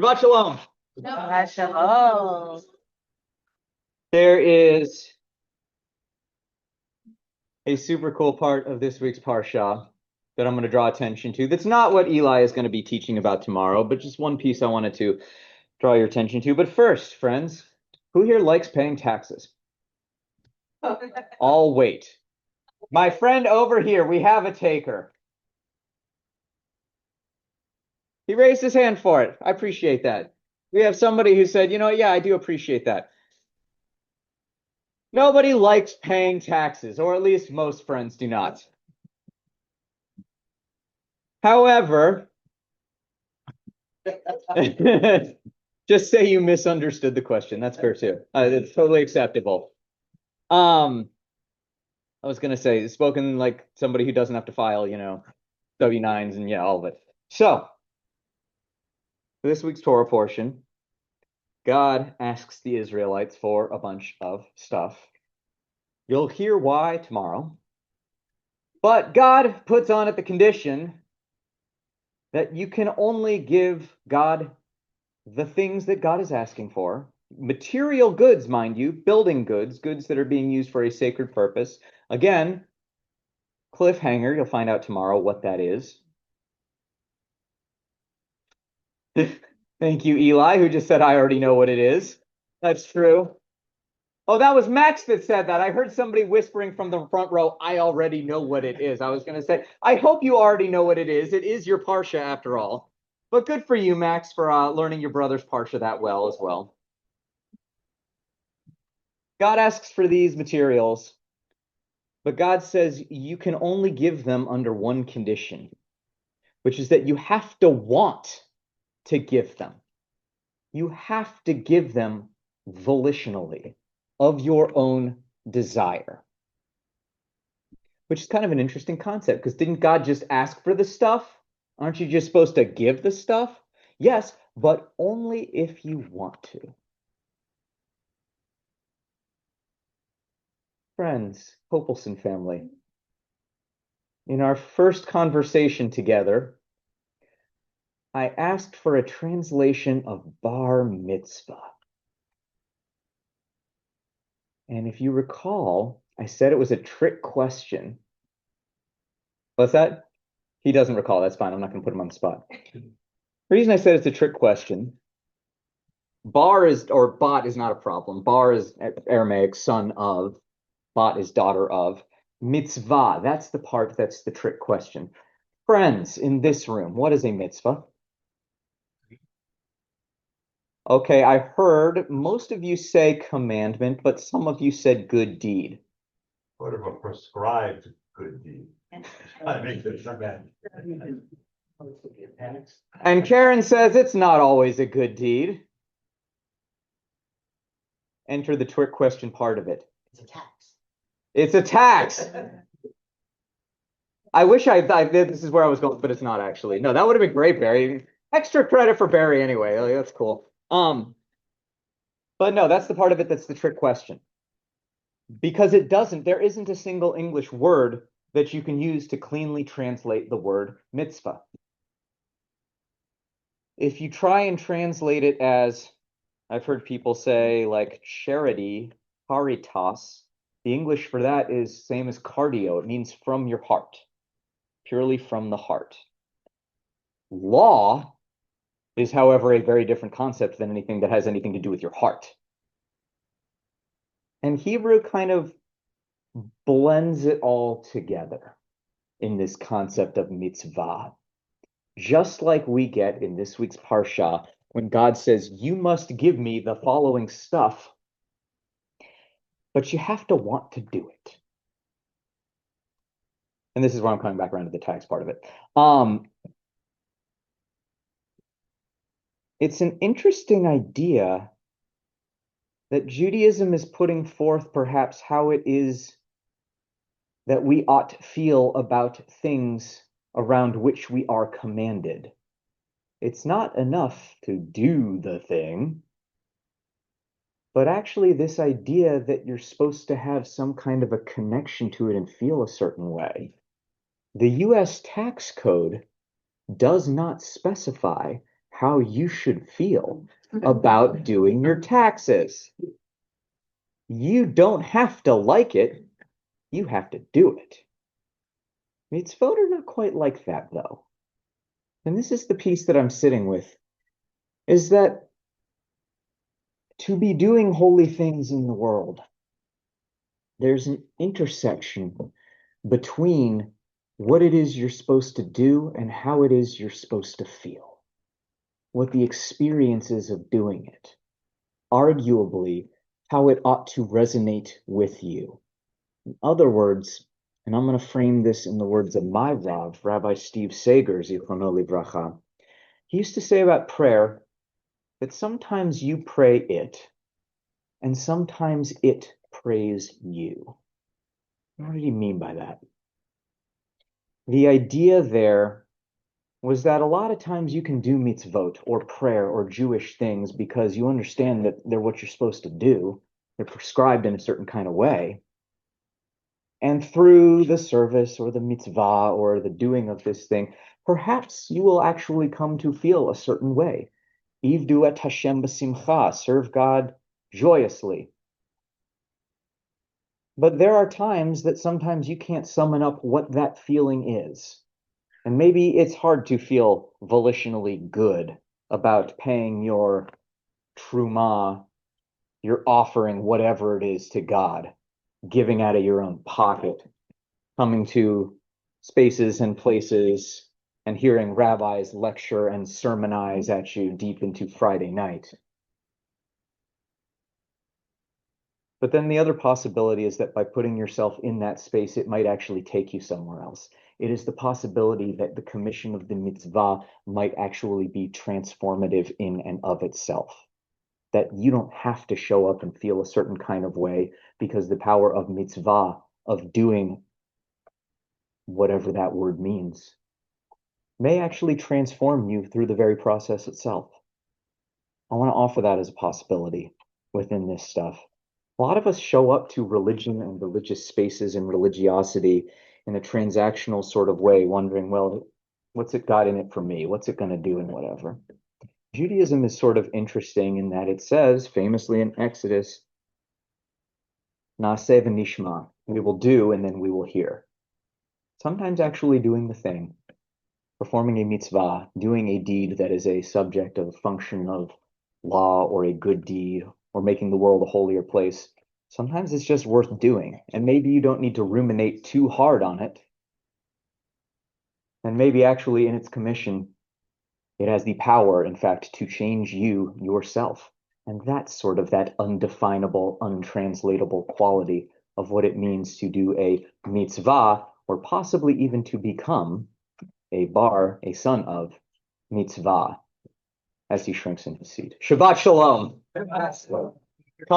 Shabbat Shalom. Shabbat Shalom. There is a super cool part of this week's parsha that I'm going to draw attention to. That's not what Eli is going to be teaching about tomorrow, but just one piece I wanted to draw your attention to. But first, friends, who here likes paying taxes? I'll wait. My friend over here, we have a taker. He raised his hand for it. I appreciate that. We have somebody who said, yeah, I do appreciate that. Nobody likes paying taxes, or at least most friends do not. However, just say you misunderstood the question. That's fair too. It's totally acceptable. I was gonna say, spoken like somebody who doesn't have to file, W-9s and all of it. So, for this week's Torah portion, God asks the Israelites for a bunch of stuff. You'll hear why tomorrow. But God puts on it the condition that you can only give God the things that God is asking for. Material goods, mind you, building goods, goods that are being used for a sacred purpose. Again, cliffhanger, you'll find out tomorrow what that is. Thank you, Eli, who just said, I already know what it is. That's true. Oh, that was Max that said that. I heard somebody whispering from the front row, I already know what it is. I was going to say, I hope you already know what it is. It is your parsha after all. But good for you, Max, for learning your brother's parsha that well as well. God asks for these materials, but God says you can only give them under one condition, which is that you have to want to give them. You have to give them volitionally, of your own desire. Which is kind of an interesting concept, because didn't God just ask for the stuff? Aren't you just supposed to give the stuff? Yes, but only if you want to. Friends, Hopelson family, in our first conversation together, I asked for a translation of bar mitzvah. And if you recall, I said it was a trick question. What's that? He doesn't recall. That's fine. I'm not going to put him on the spot. The reason I said it's a trick question, bar is, or bot is not a problem. Bar is Aramaic, son of. Bot is daughter of. Mitzvah, that's the part that's the trick question. Friends in this room, what is a mitzvah? Okay, I heard most of you say commandment, but some of you said good deed. What of a prescribed good deed? I make this bad. And Karen says it's not always a good deed. Enter the trick question part of it. It's a tax. It's a tax. I wish I this is where I was going, but it's not actually. No, that would have been great, Barry. Extra credit for Barry anyway. Like, that's cool. But no, that's the part of it that's the trick question. Because there isn't a single English word that you can use to cleanly translate the word mitzvah. If you try and translate it as, I've heard people say, like charity, caritas, the English for that is same as cardio. It means from your heart, purely from the heart. Law is, however, a very different concept than anything that has anything to do with your heart. And Hebrew kind of blends it all together in this concept of mitzvah. Just like we get in this week's parsha, when God says, you must give me the following stuff, but you have to want to do it. And this is where I'm coming back around to the tax part of it. It's an interesting idea that Judaism is putting forth perhaps how it is that we ought to feel about things around which we are commanded. It's not enough to do the thing, but actually this idea that you're supposed to have some kind of a connection to it and feel a certain way. The US tax code does not specify how you should feel about doing your taxes. You don't have to like it, you have to do it. Mitzvot are not quite like that, though. And this is the piece that I'm sitting with, is that to be doing holy things in the world, there's an intersection between what it is you're supposed to do and how it is you're supposed to feel, what the experience is of doing it, arguably how it ought to resonate with you. In other words, and I'm going to frame this in the words of my Rav, Rabbi Steve Sager, Zichrono Livracha. He used to say about prayer that sometimes you pray it, and sometimes it prays you. What did he mean by that? The idea there was that a lot of times you can do mitzvot or prayer or Jewish things because you understand that they're what you're supposed to do. They're prescribed in a certain kind of way. And through the service or the mitzvah or the doing of this thing, perhaps you will actually come to feel a certain way. Ivdu et Hashem b'simcha, serve God joyously. But there are times that sometimes you can't summon up what that feeling is. And maybe it's hard to feel volitionally good about paying your terumah, your offering, whatever it is, to God, giving out of your own pocket, coming to spaces and places and hearing rabbis lecture and sermonize at you deep into Friday night. But then the other possibility is that by putting yourself in that space, it might actually take you somewhere else. It is the possibility that the commission of the mitzvah might actually be transformative in and of itself. That you don't have to show up and feel a certain kind of way because the power of mitzvah, of doing whatever that word means, may actually transform you through the very process itself. I want to offer that as a possibility within this stuff. A lot of us show up to religion and religious spaces and religiosity in a transactional sort of way, wondering, well, what's it got in it for me? What's it going to do and whatever? Judaism is sort of interesting in that it says, famously in Exodus, Naaseh v'nishma, we will do and then we will hear. Sometimes actually doing the thing, performing a mitzvah, doing a deed that is a subject of a function of law or a good deed, or making the world a holier place, sometimes it's just worth doing. And maybe you don't need to ruminate too hard on it. And maybe actually in its commission, it has the power, in fact, to change you yourself. And that's sort of that undefinable, untranslatable quality of what it means to do a mitzvah, or possibly even to become a son of mitzvah, as he shrinks in his seat. Shabbat shalom.